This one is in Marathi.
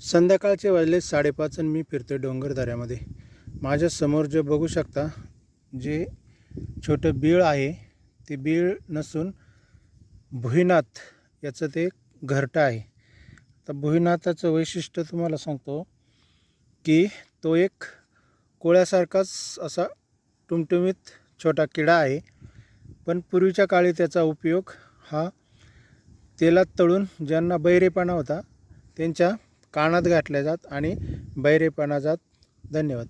संध्याकाळचे वाजले 5:30 आणि मी फिरतोय डोंगरदऱ्यामध्ये. माझ्यासमोर जे बघू शकता, जे छोटं बीळ आहे ते बीळ नसून भुईनाथ याचं ते घरटं आहे. तर भुईनाथाचं वैशिष्ट्य तुम्हाला सांगतो की तो एक कोळ्यासारखाच असा टुमटुमीत छोटा किडा आहे. पण पूर्वीच्या काळी त्याचा उपयोग हा तेलात तळून ज्यांना बहिरेपणा होता त्यांच्या कानात घातल्या जात आणि बहिरेपणा जात. धन्यवाद.